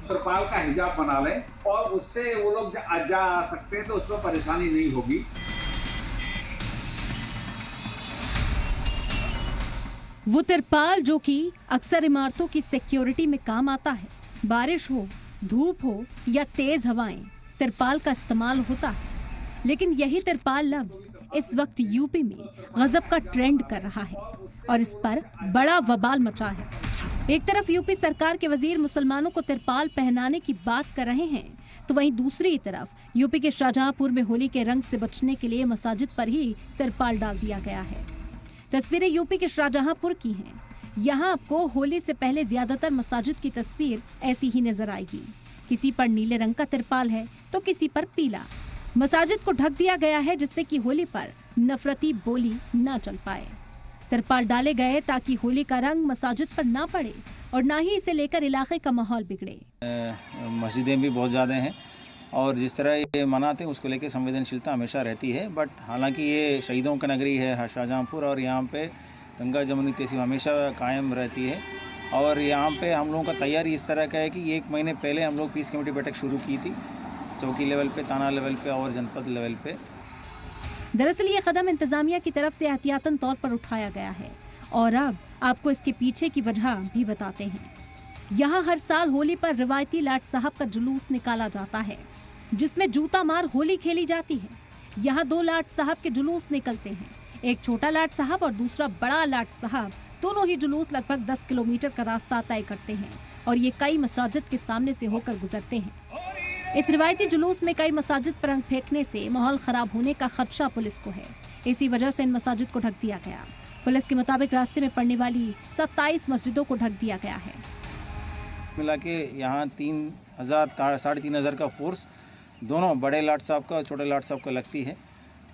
त्रिपाल का हिजाब बना लें और उससे वो लोग जा आ सकते हैं, तो उसमें परेशानी नहीं होगी। वो तिरपाल जो कि अक्सर इमारतों की सिक्योरिटी में काम आता है, बारिश हो, धूप हो या तेज हवाएं, तिरपाल का इस्तेमाल होता है। लेकिन यही तिरपाल लफ्ज इस वक्त यूपी में गजब का ट्रेंड कर रहा है और इस पर बड़ा वबाल मचा है। एक तरफ यूपी सरकार के वजीर मुसलमानों को तिरपाल पहनाने की बात कर रहे हैं, तो वहीं दूसरी तरफ यूपी के शाहजहांपुर में होली के रंग से बचने के लिए मसाजिद पर ही तिरपाल डाल दिया गया है। तस्वीरें यूपी के शाहजहांपुर की हैं। यहाँ आपको होली से पहले ज्यादातर मसाजिद की तस्वीर ऐसी ही नजर आएगी। किसी पर नीले रंग का तिरपाल है तो किसी पर पीला। मसाजिद को ढक दिया गया है जिससे कि होली पर नफरती बोली न चल पाए। तिरपाल डाले गए ताकि होली का रंग मसाजिद पर ना पड़े और ना ही इसे लेकर इलाके का माहौल बिगड़े। मस्जिदें भी बहुत ज़्यादा हैं और जिस तरह ये मनाते हैं उसको लेकर संवेदनशीलता हमेशा रहती है। बट हालांकि ये शहीदों का नगरी है शाहजहांपुर और यहाँ पे गंगा जमुनी तहसीब हमेशा कायम रहती है। और यहाँ पे हम लोगों का तैयारी इस तरह का है कि 1 महीने पहले हम लोग पीस कमेटी बैठक शुरू की थी, चौकी लेवल पे, थाना लेवल पे और जनपद लेवल पे। दरअसल ये कदम इंतजामिया की तरफ से एहतियातन तौर पर उठाया गया है और अब आपको इसके पीछे की वजह भी बताते हैं। यहाँ हर साल होली पर रिवायती लाट साहब का जुलूस निकाला जाता है जिसमें जूता मार होली खेली जाती है। यहाँ 2 लाट साहब के जुलूस निकलते हैं, एक छोटा लाट साहब और दूसरा बड़ा लाट साहब। दोनों ही जुलूस लगभग 10 किलोमीटर का रास्ता तय करते हैं और ये कई मसाजिद के सामने से होकर गुजरते हैं। इस रिवायती जुलूस में कई मसाजिद पर रंग फेंकने से माहौल खराब होने का खदशा पुलिस को है। इसी वजह से इन मसाजिद को ढक दिया गया। पुलिस के मुताबिक रास्ते में पड़ने वाली 27 मस्जिदों को ढक दिया गया है। मिला के यहाँ 3,000 साढ़े 3,000 का फोर्स दोनों बड़े लाट साहब का और छोटे लाट साहब का लगती है।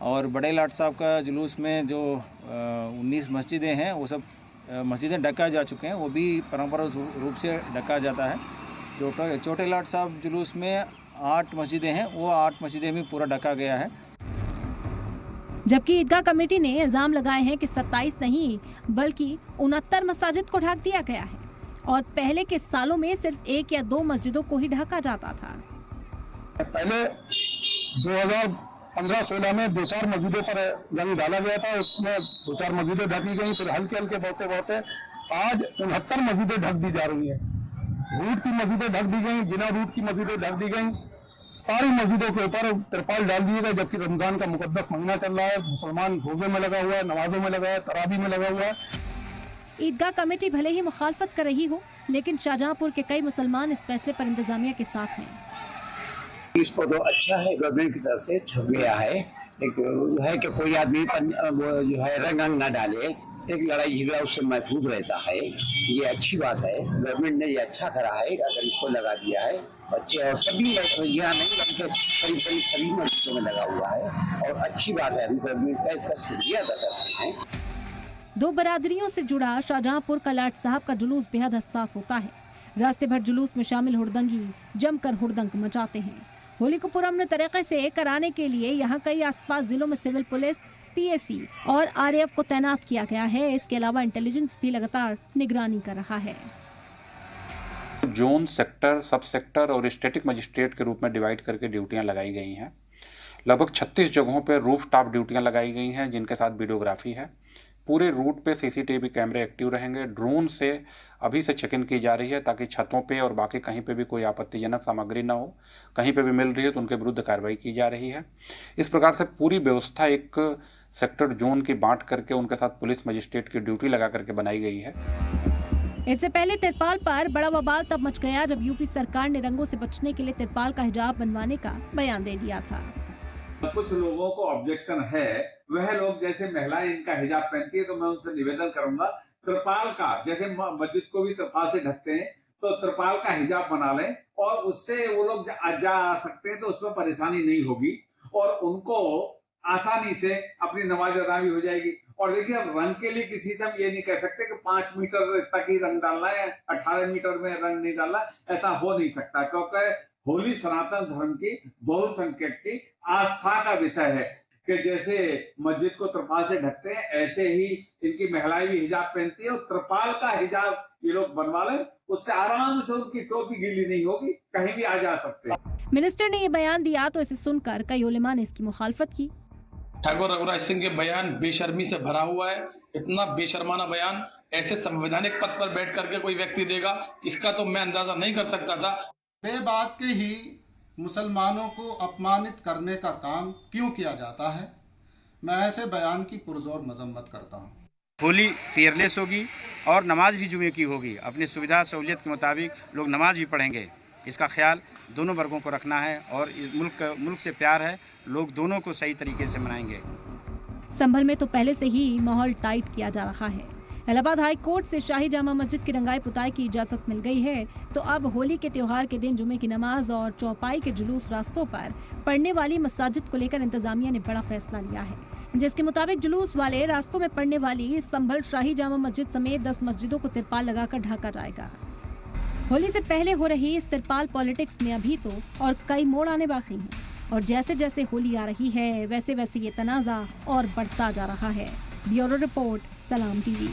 और बड़े लाट साहब का जुलूस में जो 19 मस्जिदें हैं वो सब मस्जिदें ढका जा चुके हैं, वो भी परंपरागत रूप से ढका जाता है। जो छोटे लाट साहब जुलूस में 8 मस्जिदें हैं, वो 8 मस्जिदें भी पूरा ढका गया है। जबकि ईदगाह कमेटी ने इल्जाम लगाए हैं कि 27 नहीं बल्कि 69 मसाजिद को ढक दिया गया है और पहले के सालों में सिर्फ 1 या 2 मस्जिदों को ही ढका जाता था। पहले 2015-16 में 2-4 मस्जिदों पर रंग डाला गया था, उसमें 2-4 मस्जिदें ढकी गई, फिर हल्के हल्के बढ़ते आज 69 मस्जिदें ढक दी जा रही हैं। रूट की मस्जिदें ढक दी गई, बिना रूट की मस्जिदें ढक दी गई। सारी मस्जिदों के ऊपर तिरपाल डाल दिए गए, जबकि रमजान का मुकद्दस महीना चल रहा है। मुसलमान रोजे में लगा हुआ है, नमाजों में लगा है, तरावी में लगा हुआ है। ईदगाह कमेटी भले ही मुखालफत कर रही हो, लेकिन शाहजहांपुर के कई मुसलमान इस फैसले पर इंतजामिया के साथ हैं। इसको तो अच्छा है, गवर्नमेंट की तरफ से छप गया है। एक है कि कोई आदमी वो जो है रंग न डाले, एक लड़ाई झगड़ा उससे महफूज रहता है। ये अच्छी बात है, गवर्नमेंट ने ये अच्छा करा है अगर इसको लगा दिया है। बच्चे और सभी यहाँ नहीं बल्कि करीब सभी मस्जिदों में लगा हुआ है और अच्छी बात है। हम गवर्नमेंट का इसका शुक्रिया अदा करते हैं। 2 बरादरियों से जुड़ा शाहजहांपुर का लाट साहब का जुलूस बेहद हसास होता है। रास्ते भर जुलूस में शामिल हुड़दंगी जमकर हुड़दंग मचाते हैं। होली को पुरअमन तरीके से कराने के लिए यहाँ कई आसपास जिलों में सिविल पुलिस, पीएसी और आरएएफ को तैनात किया गया है। इसके अलावा इंटेलिजेंस भी लगातार निगरानी कर रहा है। जोन, सेक्टर, सब सेक्टर और स्टैटिक मजिस्ट्रेट के रूप में डिवाइड करके ड्यूटियां लगाई गई हैं। लगभग 36 जगहों पर रूफ टॉप ड्यूटियां लगाई गई हैं जिनके साथ वीडियोग्राफी है। पूरे रूट पे सीसीटीवी कैमरे एक्टिव रहेंगे। ड्रोन से अभी से चेक इन की जा रही है ताकि छतों पे और बाकी कहीं पे भी कोई आपत्तिजनक सामग्री ना हो। कहीं पे भी मिल रही है तो उनके विरुद्ध कार्रवाई की जा रही है। इस प्रकार से पूरी व्यवस्था एक सेक्टर जोन की बांट करके उनके साथ पुलिस मजिस्ट्रेट की ड्यूटी लगा करके बनाई गई है। इससे पहले तिरपाल पर बड़ा बवाल तब मच गया जब यूपी सरकार ने रंगों से बचने के लिए तिरपाल का हिजाब बनवाने का बयान दे दिया था। कुछ लोगों को ऑब्जेक्शन है, वह लोग जैसे महिलाएं इनका हिजाब पहनती है तो मैं उनसे निवेदन करूंगा त्रिपाल का, जैसे मस्जिद को भी त्रिपाल से ढकते हैं तो त्रिपाल का हिजाब बना लें और उससे वो लोग जा आ सकते हैं, तो उसमें परेशानी नहीं होगी और उनको आसानी से अपनी नमाज अदा भी हो जाएगी। और देखिए, अब रंग के लिए किसी से हम ये नहीं कह सकते कि 5 मीटर तक ही रंग डालना है, 18 मीटर में रंग नहीं डालना, ऐसा हो नहीं सकता, क्योंकि होली सनातन धर्म की बहुसंख्यक की आस्था का विषय है। कि जैसे मस्जिद को त्रिपाल से ढकते हैं ऐसे ही इनकी महिलाएं भी हिजाब पहनती है और त्रिपाल का हिजाब ये लोग बनवा लें, उससे आराम से उनकी टोपी गीली नहीं होगी, कहीं भी आ जा सकते हैं। मिनिस्टर ने ये बयान दिया तो इसे सुनकर कई उलेमा ने इसकी मुखालफत की। ठाकुर रघुराज सिंह के बयान बेशर्मी से भरा हुआ है। इतना बेशर्माना बयान ऐसे संवैधानिक पद पर बैठ करके कोई व्यक्ति देगा, इसका तो मैं अंदाजा नहीं कर सकता था। बेबात के ही मुसलमानों को अपमानित करने का काम क्यों किया जाता है? मैं ऐसे बयान की पुरजोर मजम्मत करता हूँ। होली फेयरलेस होगी और नमाज भी जुमे की होगी। अपनी सुविधा सहूलियत के मुताबिक लोग नमाज भी पढ़ेंगे। इसका ख्याल दोनों वर्गों को रखना है और मुल्क से प्यार है, लोग दोनों को सही तरीके से मनाएंगे। संभल में तो पहले से ही माहौल टाइट किया जा रहा है। इलाहाबाद हाई कोर्ट से शाही जामा मस्जिद की रंगाई पुताई की इजाजत मिल गई है, तो अब होली के त्योहार के दिन जुमे की नमाज और चौपाई के जुलूस रास्तों पर पढ़ने वाली मसाजिद को लेकर इंतजामिया ने बड़ा फैसला लिया है, जिसके मुताबिक जुलूस वाले रास्तों में पढ़ने वाली संभल शाही जामा मस्जिद समेत 10 मस्जिदों को तिरपाल लगाकर ढाका जाएगा। होली से पहले हो रही इस तिरपाल पॉलिटिक्स में अभी तो और कई मोड़ आने बाकी हैं, और जैसे जैसे होली आ रही है वैसे वैसे ये तनाज़ा और बढ़ता जा रहा है। ब्यूरो रिपोर्ट, सलाम टीवी।